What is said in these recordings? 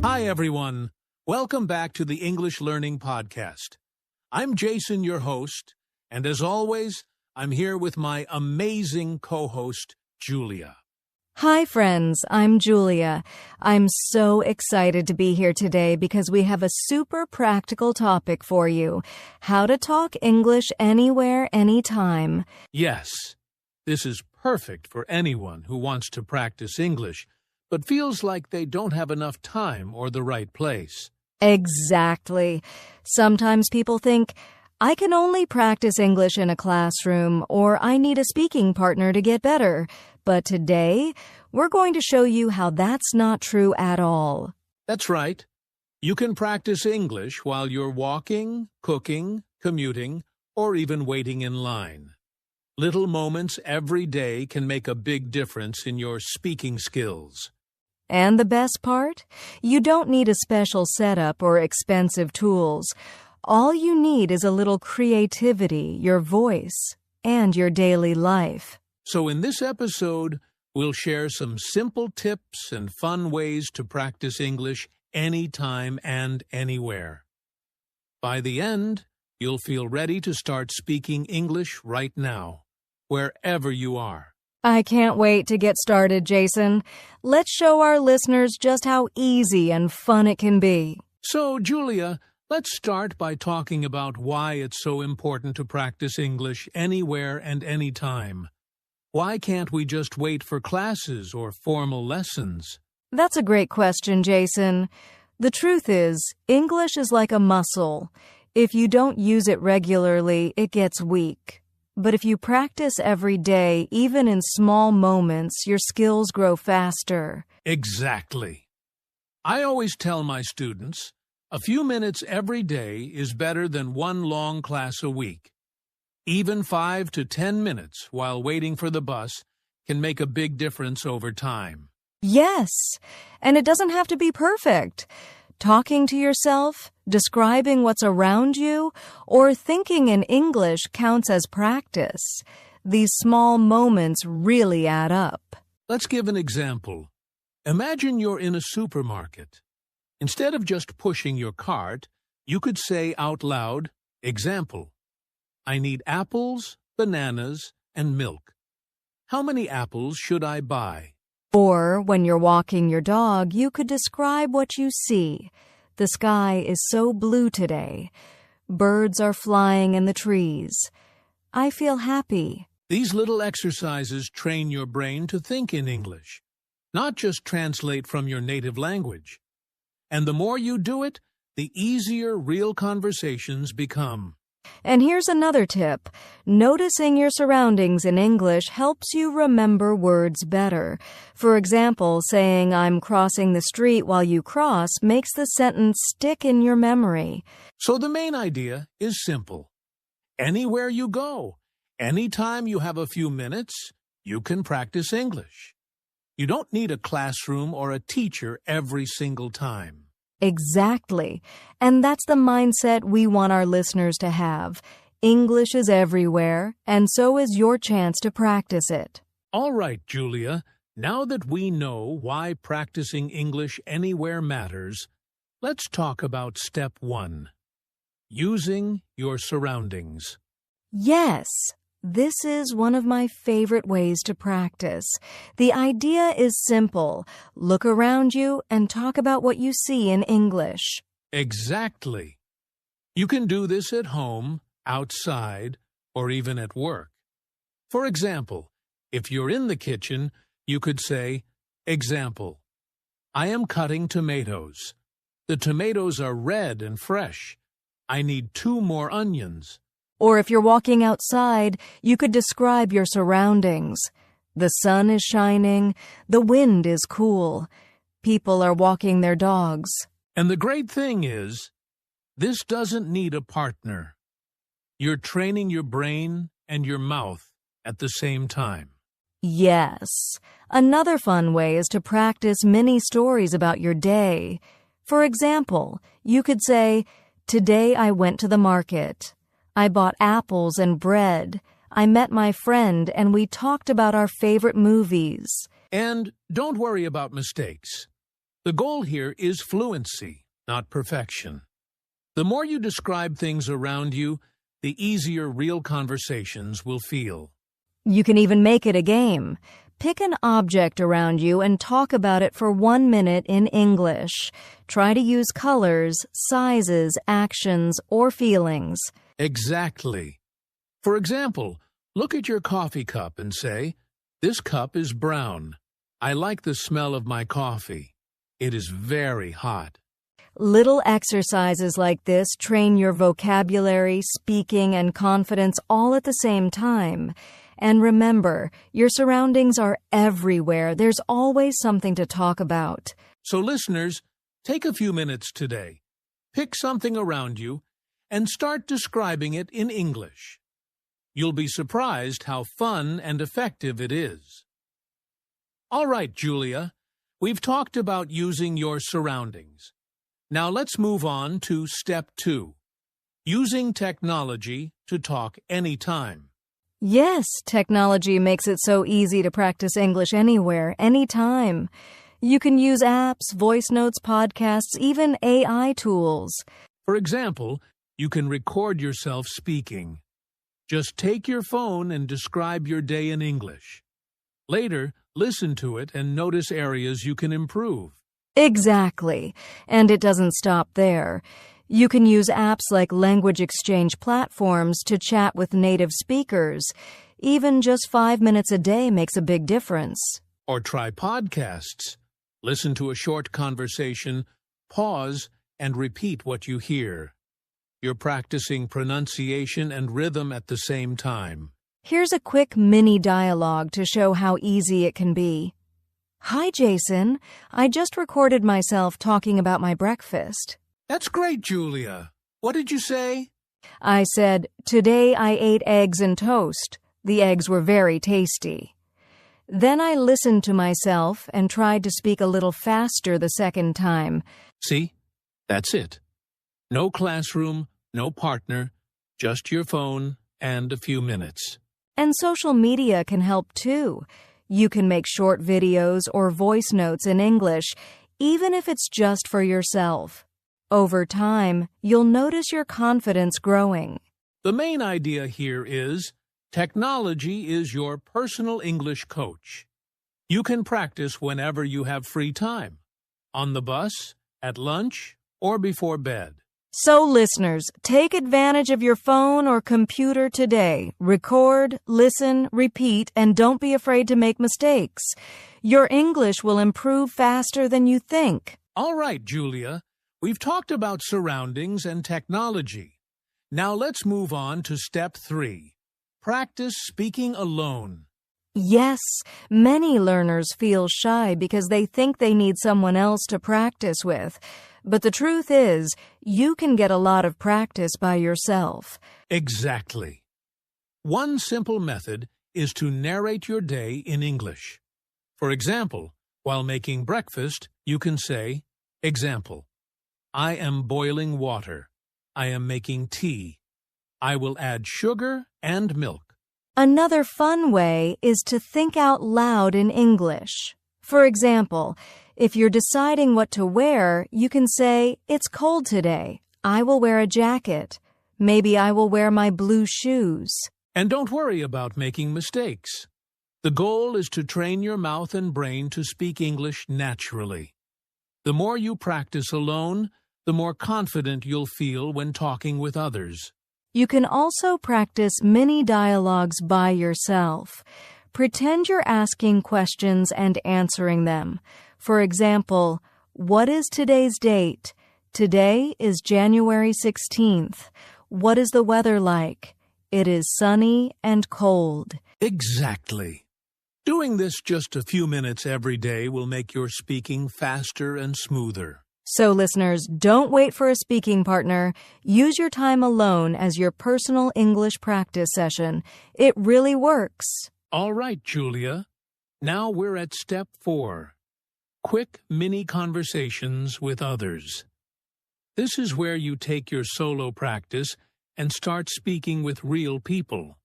Hi, everyone. Welcome back to the English Learning Podcast. I'm Jason, your host, and as always, I'm here with my amazing co-host, Julia. Hi, friends. I'm Julia. I'm so excited to be here today because we have a super practical topic for you. How to talk English anywhere, anytime. Yes, this is perfect for anyone who wants to practice English, but feels like they don't have enough time or the right place. Exactly. Sometimes people think, I can only practice English in a classroom, or I need a speaking partner to get better. But today, we're going to show you how that's not true at all. That's right. You can practice English while you're walking, cooking, commuting, or even waiting in line. Little moments every day can make a big difference in your speaking skills. And the best part? You don't need a special setup or expensive tools. All you need is a little creativity, your voice, and your daily life. So in this episode, we'll share some simple tips and fun ways to practice English anytime and anywhere. By the end, you'll feel ready to start speaking English right now, wherever you are. I can't wait to get started, Jason. Let's show our listeners just how easy and fun it can be. So, Julia, let's start by talking about why it's so important to practice English anywhere and anytime. Why can't we just wait for classes or formal lessons? That's a great question, Jason. The truth is, English is like a muscle. If you don't use it regularly, it gets weak. But if you practice every day, even in small moments, your skills grow faster. Exactly. I always tell my students, a few minutes every day is better than one long class a week. Even 5 to 10 minutes while waiting for the bus can make a big difference over time. Yes, and it doesn't have to be perfect. Talking to yourself, describing what's around you, or thinking in English counts as practice. These small moments really add up. Let's give an example. Imagine you're in a supermarket. Instead of just pushing your cart, you could say out loud, example, I need apples, bananas, and milk. How many apples should I buy? Or, when you're walking your dog, you could describe what you see. The sky is so blue today. Birds are flying in the trees. I feel happy. These little exercises train your brain to think in English, not just translate from your native language. And the more you do it, the easier real conversations become. And here's another tip. Noticing your surroundings in English helps you remember words better. For example, saying I'm crossing the street while you cross makes the sentence stick in your memory. So the main idea is simple. Anywhere you go, anytime you have a few minutes, you can practice English. You don't need a classroom or a teacher every single time. Exactly. And that's the mindset we want our listeners to have. English is everywhere, and so is your chance to practice it. All right, Julia, now that we know why practicing English anywhere matters, let's talk about step 1. Using your surroundings. Yes. This is one of my favorite ways to practice. The idea is simple. Look around you and talk about what you see in English. Exactly. You can do this at home, outside, or even at work. For example, if you're in the kitchen, you could say, example, I am cutting tomatoes. The tomatoes are red and fresh. I need 2 more onions. Or if you're walking outside, you could describe your surroundings. The sun is shining, the wind is cool, people are walking their dogs. And the great thing is, this doesn't need a partner. You're training your brain and your mouth at the same time. Yes. Another fun way is to practice mini stories about your day. For example, you could say, today I went to the market. I bought apples and bread. I met my friend and we talked about our favorite movies. And don't worry about mistakes. The goal here is fluency, not perfection. The more you describe things around you, the easier real conversations will feel. You can even make it a game. Pick an object around you and talk about it for 1 minute in English. Try to use colors, sizes, actions, or feelings. Exactly. For example, look at your coffee cup and say, "This cup is brown. I like the smell of my coffee. It is very hot." Little exercises like this train your vocabulary, speaking, and confidence all at the same time. And remember, your surroundings are everywhere. There's always something to talk about. So listeners, take a few minutes today. Pick something around you and start describing it in English. You'll be surprised how fun and effective it is. All right, Julia, we've talked about using your surroundings. Now let's move on to step 2, using technology to talk anytime. Yes, technology makes it so easy to practice English anywhere, anytime. You can use apps, voice notes, podcasts, even AI tools. For example, you can record yourself speaking. Just take your phone and describe your day in English. Later, listen to it and notice areas you can improve. Exactly. And it doesn't stop there. You can use apps like language exchange platforms to chat with native speakers. Even just 5 minutes a day makes a big difference. Or try podcasts. Listen to a short conversation, pause, and repeat what you hear. You're practicing pronunciation and rhythm at the same time. Here's a quick mini dialogue to show how easy it can be. "Hi, Jason. I just recorded myself talking about my breakfast." That's great, Julia. What did you say? I said, "Today I ate eggs and toast. The eggs were very tasty." Then I listened to myself and tried to speak a little faster the second time. See? That's it. No classroom, no partner, just your phone and a few minutes. And social media can help too. You can make short videos or voice notes in English, even if it's just for yourself. Over time, you'll notice your confidence growing. The main idea here is technology is your personal English coach. You can practice whenever you have free time, on the bus, at lunch, or before bed. So, listeners, take advantage of your phone or computer today. Record, listen, repeat, and don't be afraid to make mistakes. Your English will improve faster than you think. All right, Julia. We've talked about surroundings and technology. Now let's move on to step 3. Practice speaking alone. Yes, many learners feel shy because they think they need someone else to practice with. But the truth is, you can get a lot of practice by yourself. Exactly. One simple method is to narrate your day in English. For example, while making breakfast, you can say, example, "I am boiling water. I am making tea. I will add sugar and milk." Another fun way is to think out loud in English. For example, if you're deciding what to wear, you can say, "It's cold today. I will wear a jacket. Maybe I will wear my blue shoes." And don't worry about making mistakes. The goal is to train your mouth and brain to speak English naturally. The more you practice alone, the more confident you'll feel when talking with others. You can also practice mini dialogues by yourself. Pretend you're asking questions and answering them. For example, "What is today's date?" "Today is January 16th. What is the weather like?" "It is sunny and cold." Exactly. Doing this just a few minutes every day will make your speaking faster and smoother. So, listeners, don't wait for a speaking partner. Use your time alone as your personal English practice session. It really works. All right, Julia. Now we're at step 4. Quick mini conversations with others. This is where you take your solo practice and start speaking with real people,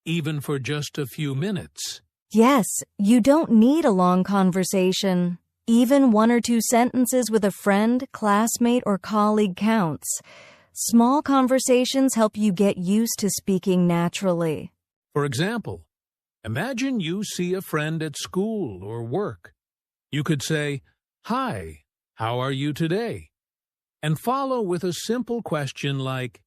even for just a few minutes. Yes, you don't need a long conversation. Even 1 or 2 sentences with a friend, classmate, or colleague counts. Small conversations help you get used to speaking naturally. For example, imagine you see a friend at school or work. You could say, "Hi, how are you today?" And follow with a simple question like,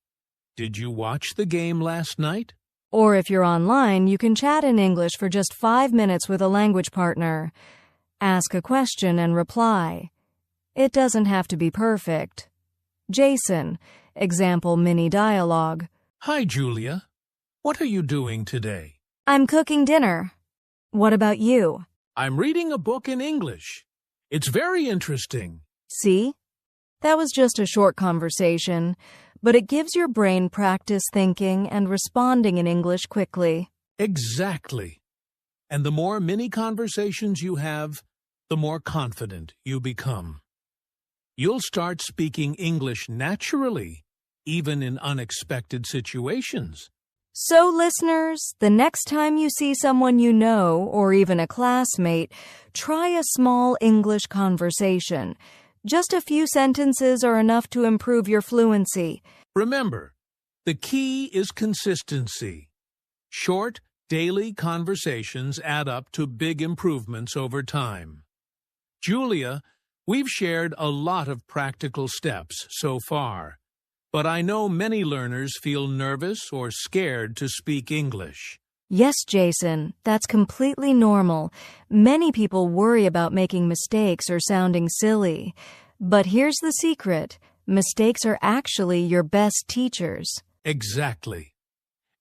"Did you watch the game last night?" Or if you're online, you can chat in English for just 5 minutes with a language partner. Ask a question and reply. It doesn't have to be perfect. Jason, example mini dialogue. "Hi, Julia. What are you doing today?" I'm cooking dinner. What about you? "I'm reading a book in English. It's very interesting." See? That was just a short conversation, but it gives your brain practice thinking and responding in English quickly. Exactly. And the more mini conversations you have, the more confident you become. You'll start speaking English naturally, even in unexpected situations. So, listeners, the next time you see someone you know, or even a classmate, try a small English conversation. Just a few sentences are enough to improve your fluency. Remember, the key is consistency. Short, daily conversations add up to big improvements over time. Julia, we've shared a lot of practical steps so far, but I know many learners feel nervous or scared to speak English. Yes, Jason, that's completely normal. Many people worry about making mistakes or sounding silly. But here's the secret. Mistakes are actually your best teachers. Exactly.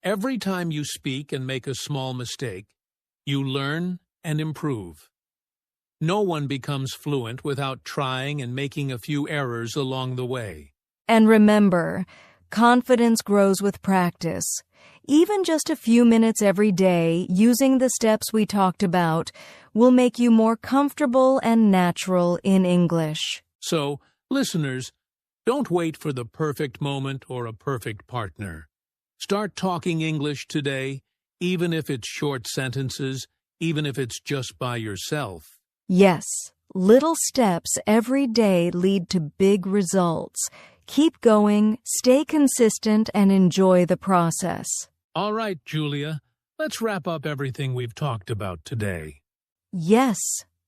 Every time you speak and make a small mistake, you learn and improve. No one becomes fluent without trying and making a few errors along the way. And remember, confidence grows with practice. Even just a few minutes every day using the steps we talked about will make you more comfortable and natural in English. So, listeners, don't wait for the perfect moment or a perfect partner. Start talking English today, even if it's short sentences, even if it's just by yourself. Yes, little steps every day lead to big results. Keep going, stay consistent, and enjoy the process. All right, Julia, let's wrap up everything we've talked about today. Yes.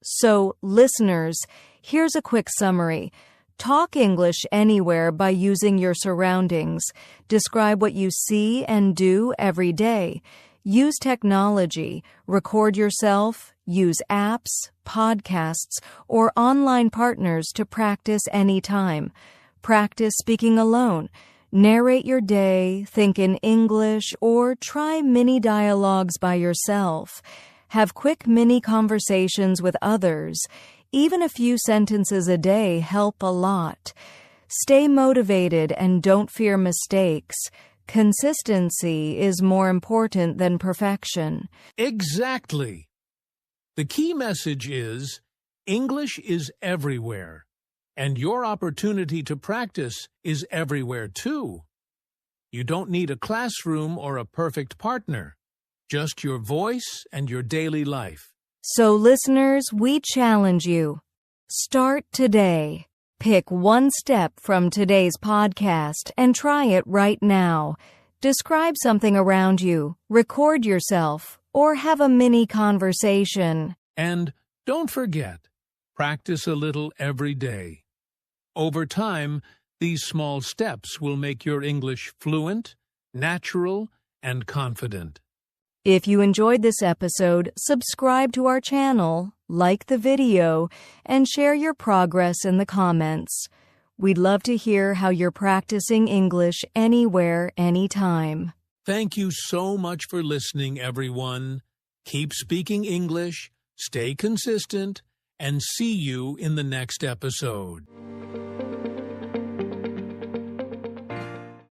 So, listeners, here's a quick summary. Talk English anywhere by using your surroundings. Describe what you see and do every day. Use technology. Record yourself. Use apps, podcasts, or online partners to practice anytime. Practice speaking alone. Narrate your day, think in English, or try mini dialogues by yourself. Have quick mini conversations with others. Even a few sentences a day help a lot. Stay motivated and don't fear mistakes. Consistency is more important than perfection. Exactly. The key message is English is everywhere, and your opportunity to practice is everywhere too. You don't need a classroom or a perfect partner, just your voice and your daily life. So, listeners, we challenge you. Start today. Pick one step from today's podcast and try it right now. Describe something around you, record yourself, or have a mini conversation. And don't forget, practice a little every day. Over time, these small steps will make your English fluent, natural, and confident. If you enjoyed this episode, subscribe to our channel, like the video, and share your progress in the comments. We'd love to hear how you're practicing English anywhere, anytime. Thank you so much for listening, everyone. Keep speaking English, stay consistent, and see you in the next episode.